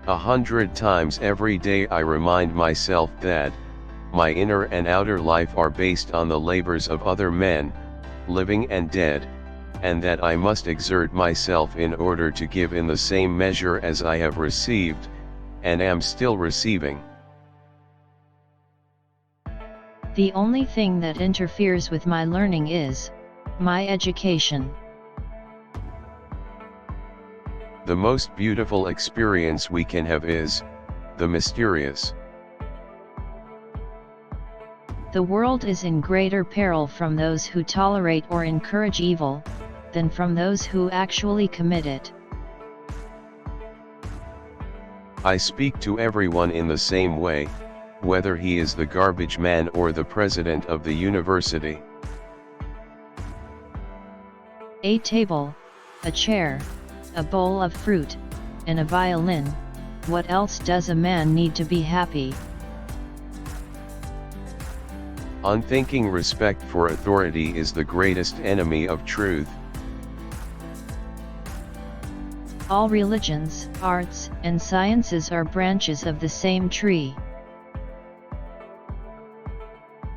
100 times every day I remind myself that, my inner and outer life are based on the labors of other men, living and dead, and that I must exert myself in order to give in the same measure as I have received, and am still receiving. The only thing that interferes with my learning is my education. The most beautiful experience we can have is the mysterious. The world is in greater peril from those who tolerate or encourage evil, than from those who actually commit it. I speak to everyone in the same way, whether he is the garbage man or the president of the university. A table, a chair, a bowl of fruit, and a violin. What else does a man need to be happy? Unthinking respect for authority is the greatest enemy of truth. All religions, arts, and sciences are branches of the same tree.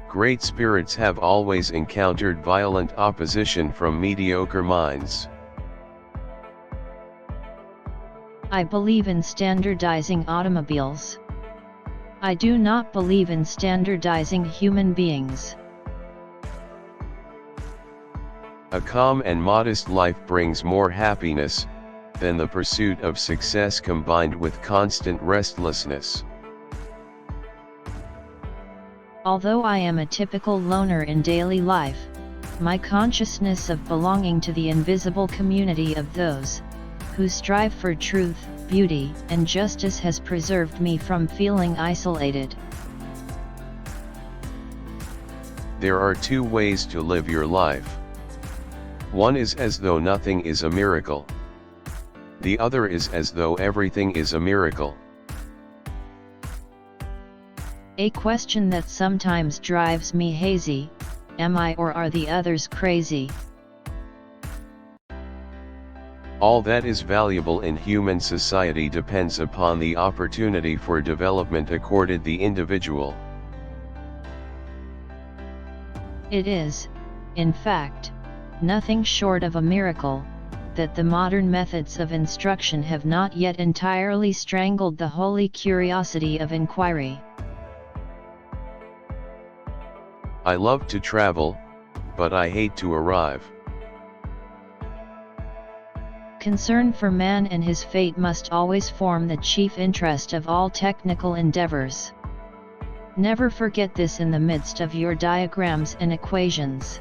Great spirits have always encountered violent opposition from mediocre minds. I believe in standardizing automobiles. I do not believe in standardizing human beings. A calm and modest life brings more happiness than the pursuit of success combined with constant restlessness. Although I am a typical loner in daily life, my consciousness of belonging to the invisible community of those who strive for truth, beauty, and justice has preserved me from feeling isolated. There are two ways to live your life. One is as though nothing is a miracle. The other is as though everything is a miracle. A question that sometimes drives me hazy: am I or are the others crazy? All that is valuable in human society depends upon the opportunity for development accorded the individual. It is, in fact, nothing short of a miracle that the modern methods of instruction have not yet entirely strangled the holy curiosity of inquiry. I love to travel, but I hate to arrive. Concern for man and his fate must always form the chief interest of all technical endeavors. Never forget this in the midst of your diagrams and equations.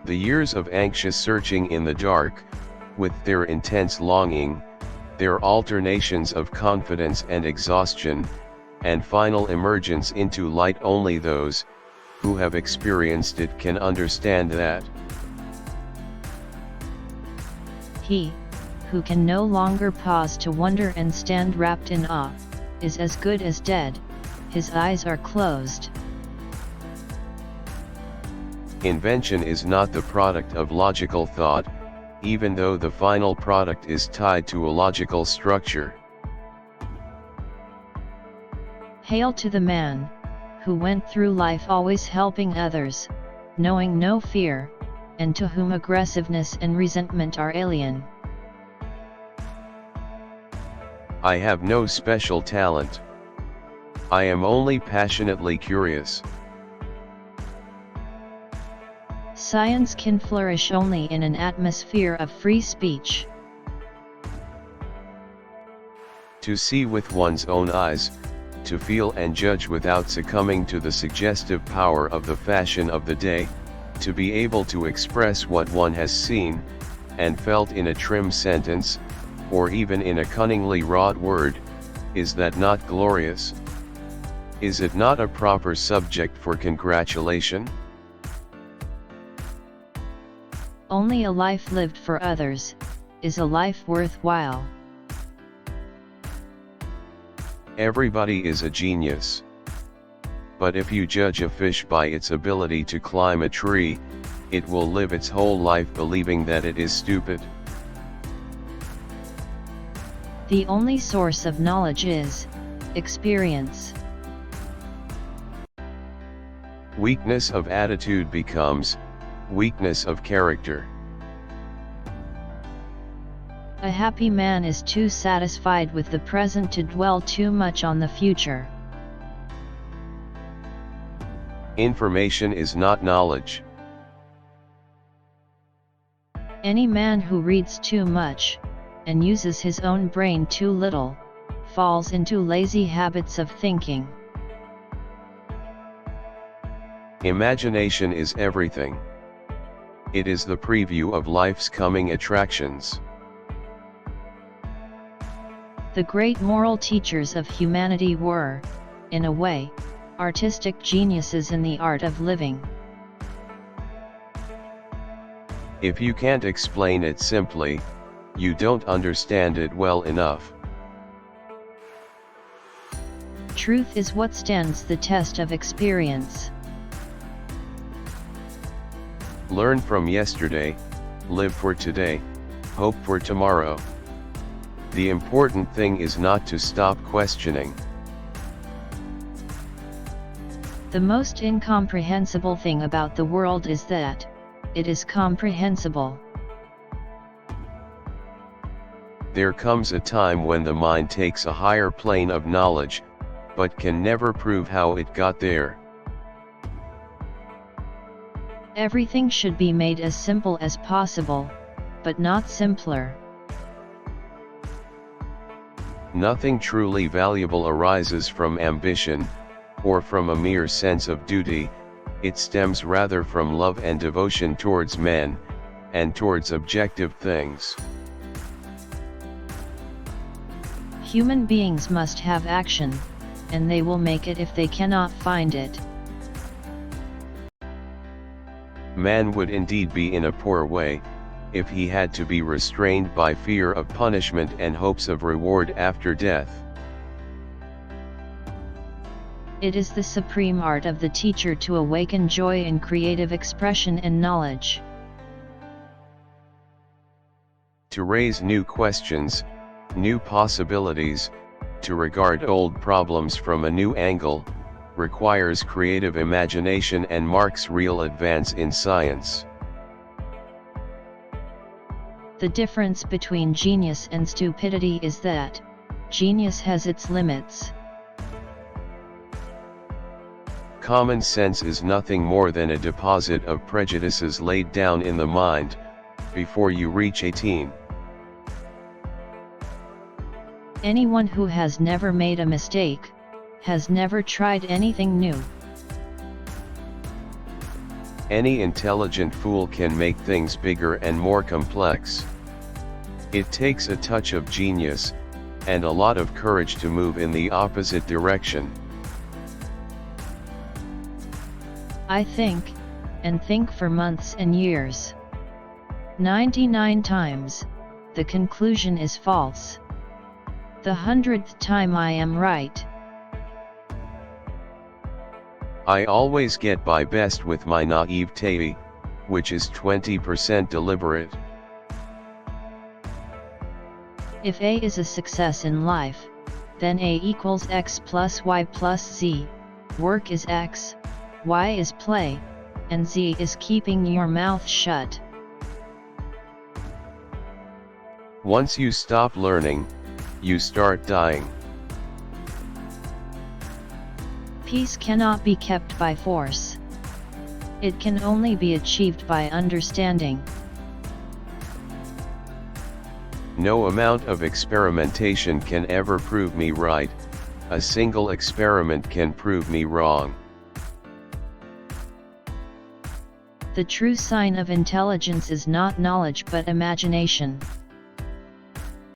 The years of anxious searching in the dark, with their intense longing, their alternations of confidence and exhaustion, and final emergence into light, only those who have experienced it can understand that. He who can no longer pause to wonder and stand wrapped in awe is as good as dead. His eyes are closed. Invention is not the product of logical thought, even though the final product is tied to a logical structure. Hail to the man who went through life always helping others, knowing no fear, and to whom aggressiveness and resentment are alien. I have no special talent. I am only passionately curious. Science can flourish only in an atmosphere of free speech. To see with one's own eyes, to feel and judge without succumbing to the suggestive power of the fashion of the day, to be able to express what one has seen and felt in a trim sentence, or even in a cunningly wrought word, is that not glorious? Is it not a proper subject for congratulation? Only a life lived for others is a life worthwhile. Everybody is a genius. But if you judge a fish by its ability to climb a tree, it will live its whole life believing that it is stupid. The only source of knowledge is experience. Weakness of attitude becomes weakness of character. A happy man is too satisfied with the present to dwell too much on the future. Information is not knowledge. Any man who reads too much, and uses his own brain too little, falls into lazy habits of thinking. Imagination is everything. It is the preview of life's coming attractions. The great moral teachers of humanity were, in a way, artistic geniuses in the art of living. If you can't explain it simply, you don't understand it well enough. Truth is what stands the test of experience. Learn from yesterday, live for today, hope for tomorrow. The important thing is not to stop questioning. The most incomprehensible thing about the world is that it is comprehensible. There comes a time when the mind takes a higher plane of knowledge, but can never prove how it got there. Everything should be made as simple as possible, but not simpler. Nothing truly valuable arises from ambition, or from a mere sense of duty. It stems rather from love and devotion towards men, and towards objective things. Human beings must have action, and they will make it if they cannot find it. Man would indeed be in a poor way, if he had to be restrained by fear of punishment and hopes of reward after death. It is the supreme art of the teacher to awaken joy in creative expression and knowledge. To raise new questions, new possibilities, to regard old problems from a new angle, requires creative imagination and marks real advance in science. The difference between genius and stupidity is that genius has its limits. Common sense is nothing more than a deposit of prejudices laid down in the mind, before you reach 18. Anyone who has never made a mistake, has never tried anything new. Any intelligent fool can make things bigger and more complex. It takes a touch of genius, and a lot of courage to move in the opposite direction. I think, and think for months and years. 99 times, the conclusion is false. The 100th time I am right. I always get by best with my naivete, which is 20% deliberate. If A is a success in life, then A equals X plus Y plus Z, work is X, Y is play, and Z is keeping your mouth shut. Once you stop learning, you start dying. Peace cannot be kept by force. It can only be achieved by understanding. No amount of experimentation can ever prove me right, a single experiment can prove me wrong. The true sign of intelligence is not knowledge but imagination.